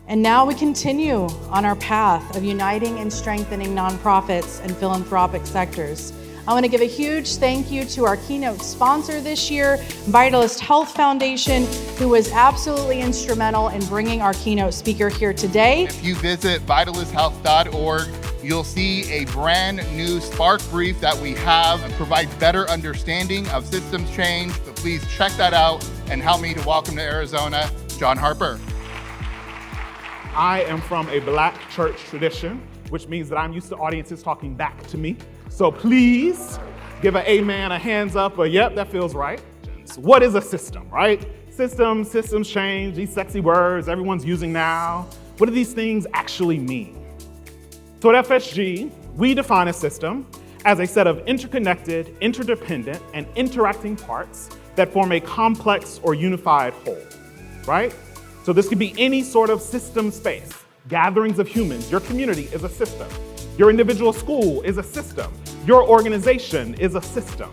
And now we continue on our path of uniting and strengthening nonprofits and philanthropic sectors. I want to give a huge thank you to our keynote sponsor this year, Vitalist Health Foundation, who was absolutely instrumental in bringing our keynote speaker here today. If you visit vitalisthealth.org, you'll see a brand new Spark brief that we have and provides better understanding of systems change. So please check that out and help me to welcome to Arizona, John Harper. I am from a Black church tradition, which means that I'm used to audiences talking back to me. So please give an amen, a hands up, a yep, that feels right. What is a system, right? Systems change, these sexy words everyone's using now. What do these things actually mean? So at FSG, we define a system as a set of interconnected, interdependent, and interacting parts that form a complex or unified whole, right? So this could be any sort of system space. Gatherings of humans, your community is a system. Your individual school is a system. Your organization is a system.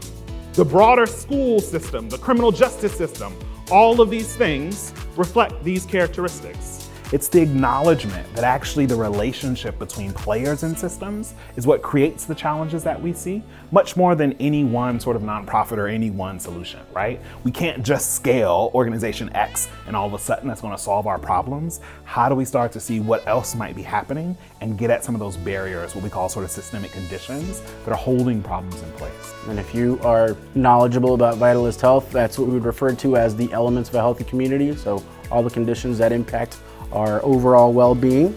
The broader school system, the criminal justice system, all of these things reflect these characteristics. It's the acknowledgement that actually the relationship between players and systems is what creates the challenges that we see, much more than any one sort of nonprofit or any one solution, right? We can't just scale organization X and all of a sudden that's going to solve our problems. How do we start to see what else might be happening and get at some of those barriers, what we call sort of systemic conditions that are holding problems in place? And if you are knowledgeable about Vitalist Health, that's what we would refer to as the elements of a healthy community. So all the conditions that impact our overall well-being.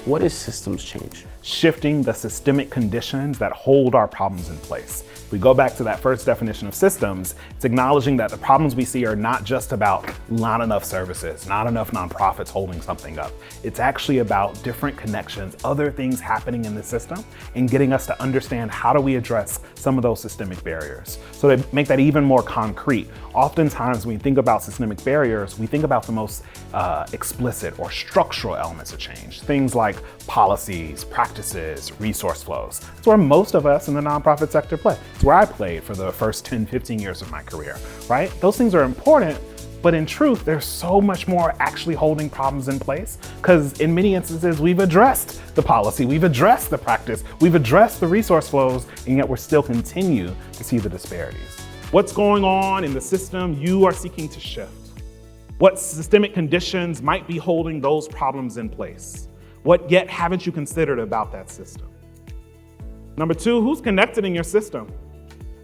What is systems change? Shifting the systemic conditions that hold our problems in place. If we go back to that first definition of systems, it's acknowledging that the problems we see are not just about not enough services, not enough nonprofits holding something up. It's actually about different connections, other things happening in the system, and getting us to understand how do we address some of those systemic barriers. So to make that even more concrete, oftentimes when we think about systemic barriers, we think about the most explicit or structural elements of change. Things like policies, practices, resource flows. It's where most of us in the nonprofit sector play. It's where I played for the first 10, 15 years of my career, right? Those things are important, but in truth, there's so much more actually holding problems in place because in many instances, we've addressed the policy, we've addressed the practice, we've addressed the resource flows, and yet we're still continue to see the disparities. What's going on in the system you are seeking to shift? What systemic conditions might be holding those problems in place? What yet haven't you considered about that system? Number two, who's connected in your system?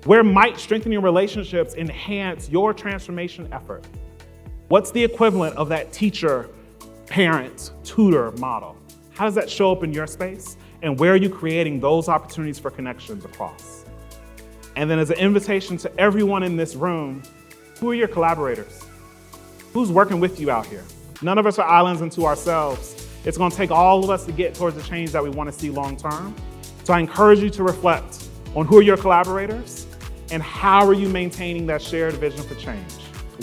Where might strengthening relationships enhance your transformation effort? What's the equivalent of that teacher, parent, tutor model? How does that show up in your space? And where are you creating those opportunities for connections across? And then as an invitation to everyone in this room, who are your collaborators? Who's working with you out here? None of us are islands unto ourselves. It's going to take all of us to get towards the change that we want to see long term. So I encourage you to reflect on who are your collaborators and how are you maintaining that shared vision for change?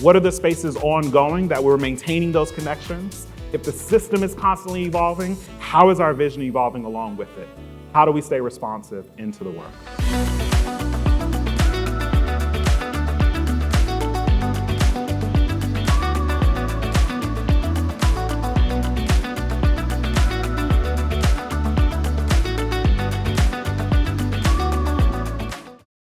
What are the spaces ongoing that we're maintaining those connections? If the system is constantly evolving, how is our vision evolving along with it? How do we stay responsive into the work?